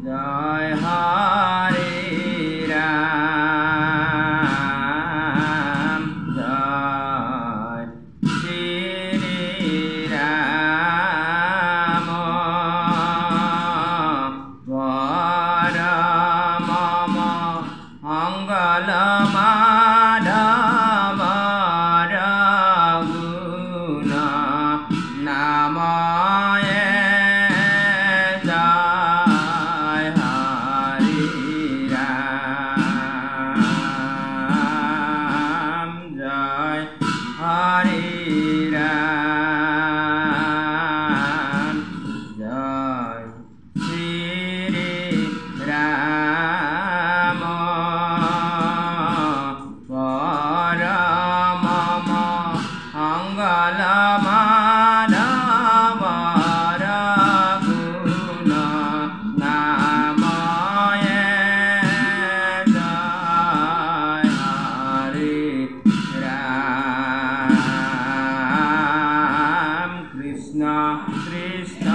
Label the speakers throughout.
Speaker 1: জয় হরে রাম জয় শ্রী রাম পরম মঙ্গল মাধব রঘুন নাময়ে জয় হরে রাম জয় হরে রাম জয় শ্রী রাম পরম মঙ্গল মাধব রঘুন নাময়ে জয় হরে রাম কৃষ্ণ কৃষ্ণ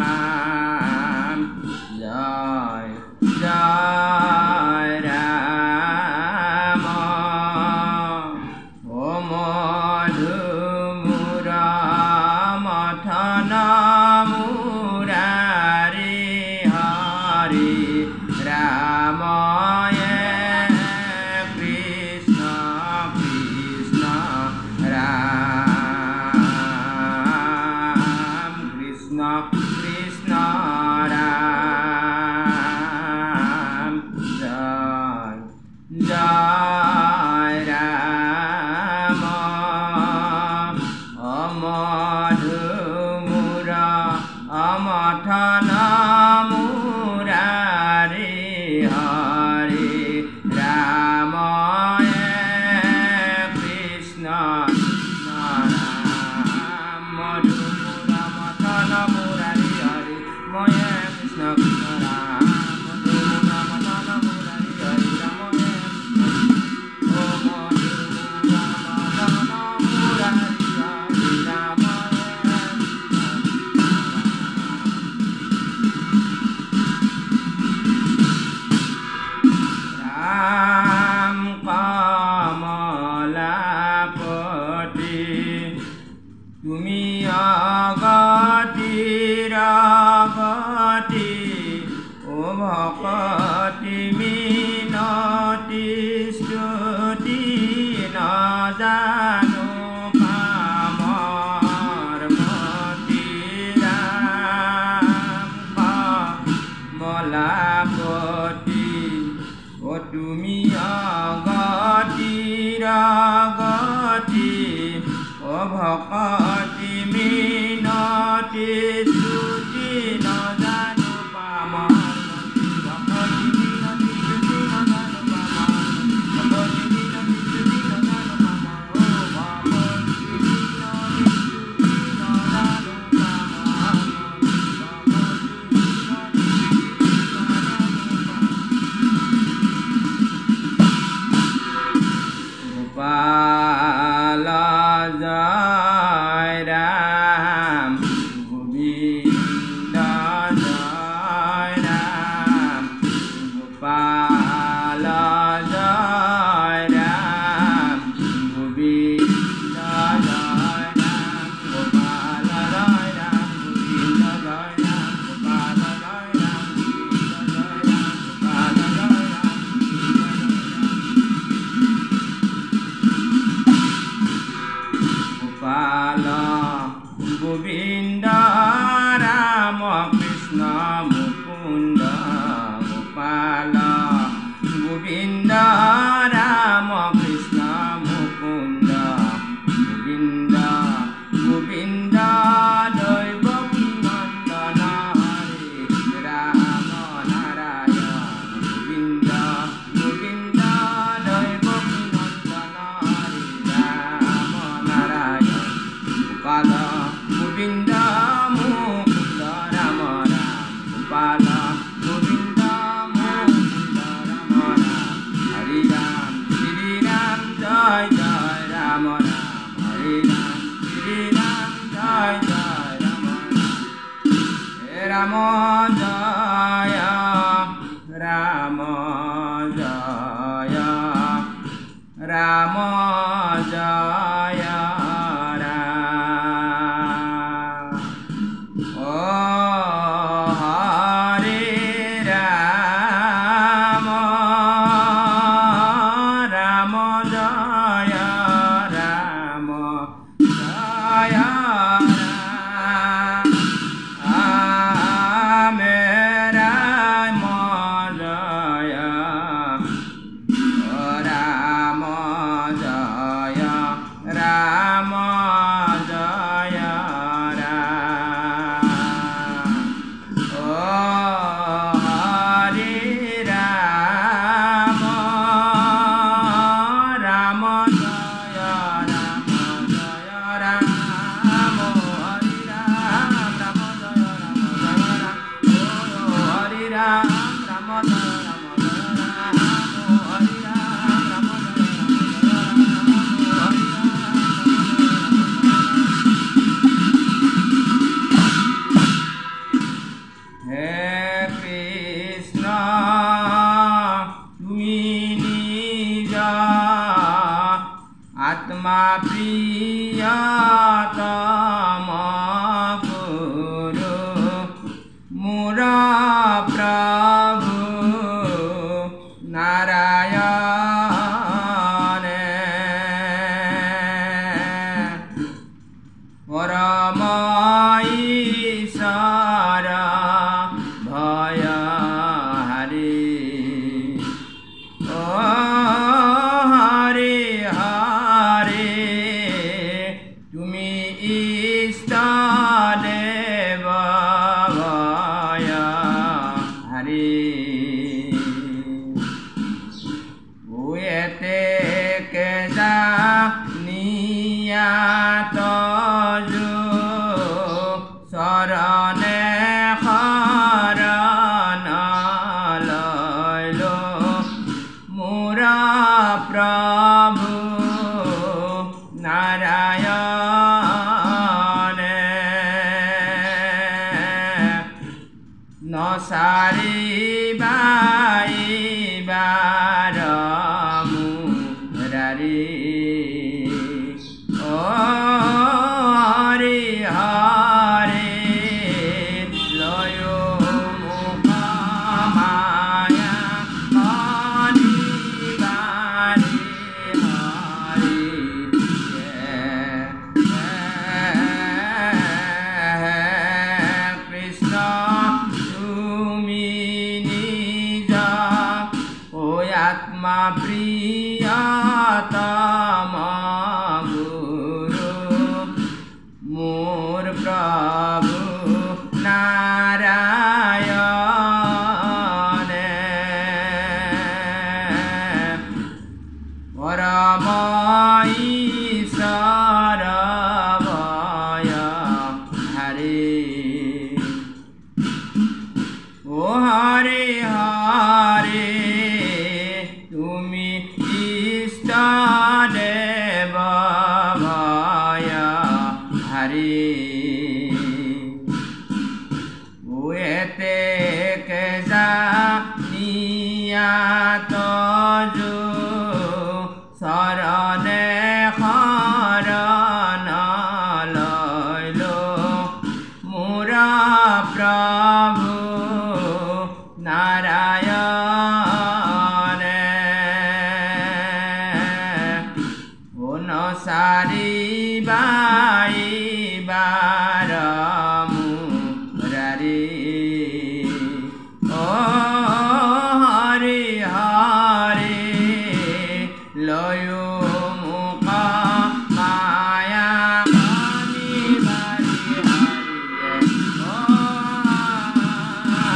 Speaker 1: রাম জয় জয় রাম ও মধুমুর মথন মুরারি হরি রাময়ে কৃষ্ণ কৃষ্ণ রাম কৃষ্ণ কৃষ্ণ রাম জয় জয় রাম অমধুমুর অমথন মুরারি হরি রাময়ে কৃষ্ণ রাম মধুমুর মথন মুরারি হরি ময়ে কৃষ্ণ কৃষ্ণ রাম মধুমুর মথন মুরারি হরি রাময়ে ও মধুমুর মথন মুরারি হরি রাময়ে রাম কমলাপতি তুমি অগতির গতি ও ভকতি মিনতি স্তুতি ন জানো পামর মতি রাম কমলাপতি ও তুমি অগতির গতি ও ভকতি মিনতি স্তুতি ন জানো পামর ভকতি মিনতি স্তুতি ন জানো পামর ভকতি মিনতি স্তুতি ন জানো পামর ও ভকতি মিনতি স্তুতি ন জানো পামর ভকতি মিনতি স্তুতি ন জানো পামর গোপাল জয় রাম গোবিন্দ রাম জয় রাম জয় রাম জয় রাম ও হরে রাম রাম জয় রাম জয় आत्मा प्रियतम गुरु मोर प्रभु नारायण परम ईश्वर भय हरि प्रभु नारायण न सारी बाई बार मुरारी ओ हरि हरि लयो मुख माया आत्मा प्रियतम गुरु मोर प्रभु नारायण परम ईश्वर भय हरि ओ हरे हरे देव भय हरि उएते के जानिया तजु शरणे शरण लैलो मोर प्रभु नारायण सारी बाई बार मुरारी ओ हरि हरि लयो मुख माया मणि बारी हरि ओ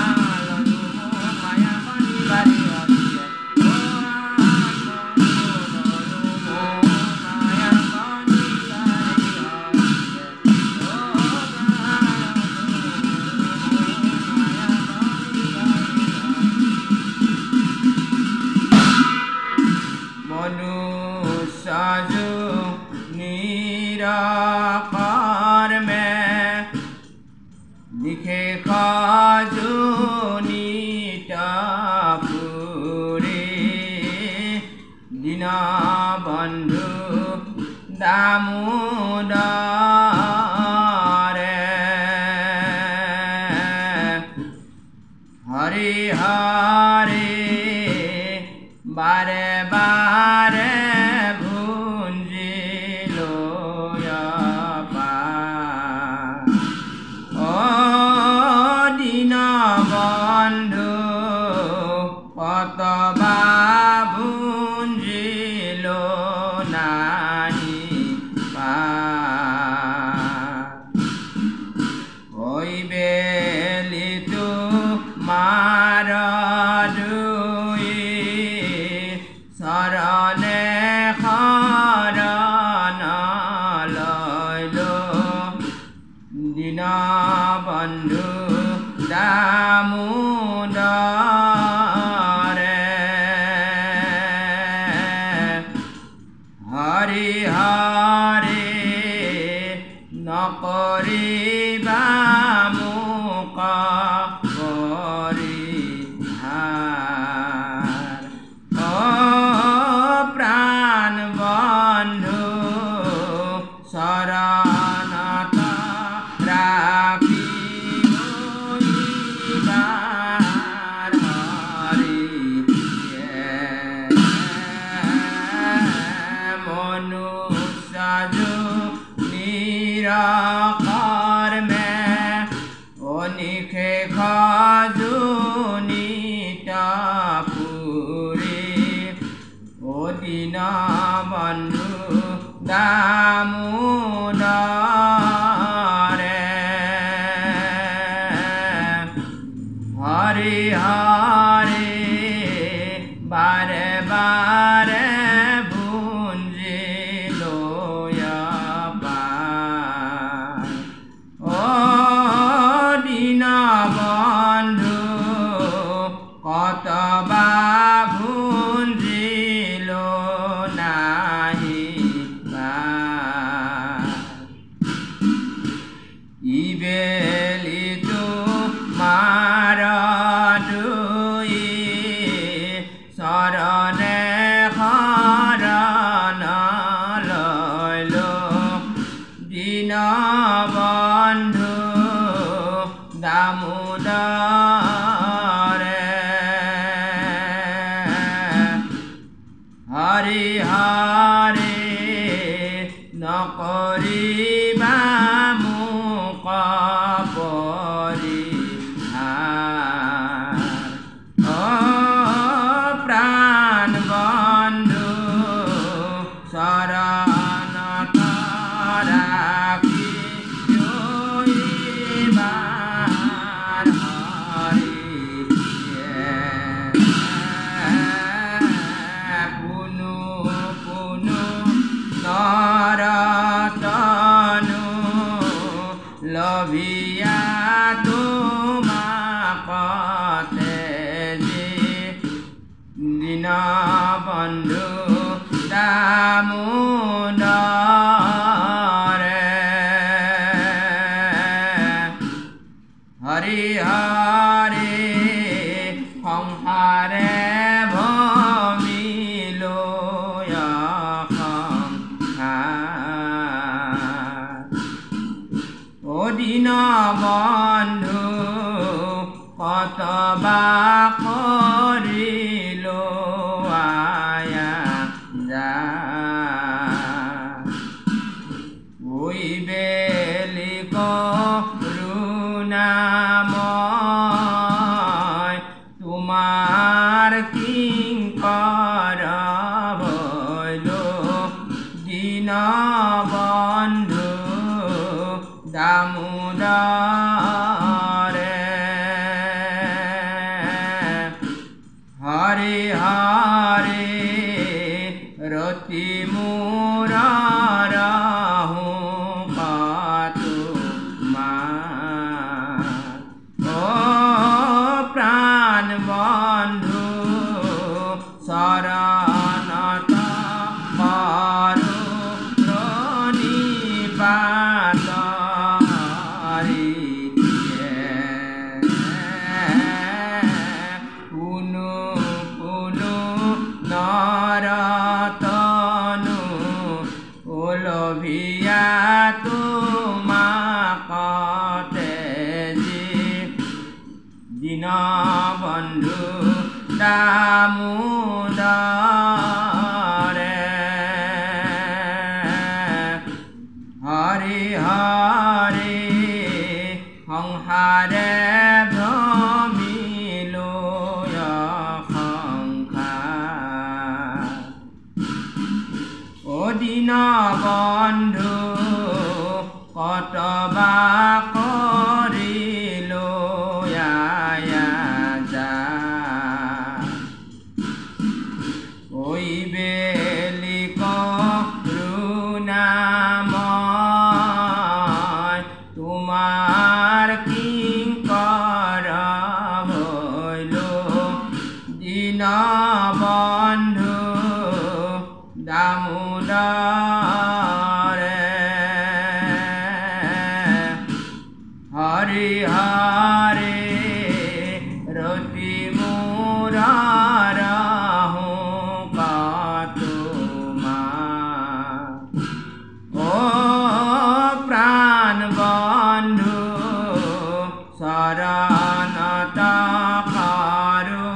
Speaker 1: लयो मुख माया मणि बारी हरि জনিতপুরে দীনবন্ধু দামোদরে হরি হরে বারে বারে ভুঞ্জিল ও দীনবন্ধু কতবা ভুঞ্জিল নাহি ওই বেলি তোমার দুই শরণে শরণ লইল দীনবন্ধু দামোদরে হরি হরে নকৰিবা মোক পৰিহাৰ ও প্ৰাণ বন্ধু শৰণত ৰাখি এইবাৰ হৰিয়ে মনুষ্য নিৰকৰ্মে অনিশেষ জনিতপুৰে ও দীনবন্ধু দামোদৰে হৰি হৰি বাৰে বাৰে ভুঞ্জিল ও দীনবন্ধু কতবা ভুঞ্জিল নাহি ইবেলি তোমাৰ দুই শৰণে শৰণ লইল দীনবন্ধু দামোদৰে হৰি হৰি নকৰিবা মোক পৰিহাৰ ও প্ৰাণ বন্ধু শৰণত ৰাখি এইবাৰ হৰিয়ে পুনু পুনু নৰতনু লভিয়া তোমাক তেজি দীনবন্ধু দামোদৰে হৰি হৰি সংসাৰে ভমিল ও দীনবন্ধু কতবা কৰিল আয়া যা ওই বেলি করুণাময় তোমার কিঙ্কর হইল দীনবন্ধু দামোদরে হরি হরি রতি মোর রাহু পাতু মা ও প্রাণ বন্ধু শরণত করু প্রণিপাত হরি দীনবন্ধু দামোদৰে হৰি হৰি সংসাৰে ভ্ৰমিলো সংসাৰ ও দীনবন্ধু কতবা কৰিলো ঐ বেলি কৰোণাময় তোমাৰ কিংকৰ হৈলো দীনবন্ধু দামোদৰে হৰি হৰি ৰতি মূৰৰ প্ৰাণ বন্ধু শৰণত কাৰো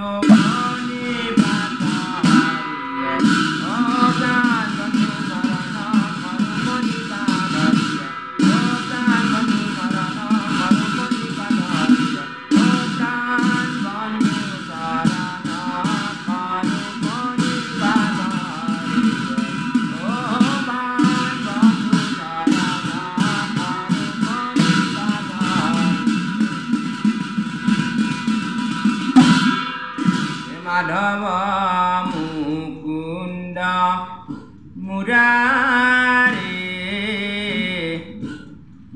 Speaker 1: মাধৱ মুকুন্দ মুৰাৰী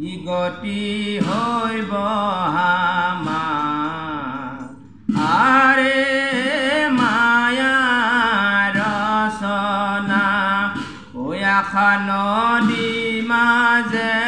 Speaker 1: ই গতি হৈব আৰে মায়া ৰচনা ঐ আশা নদী মাজে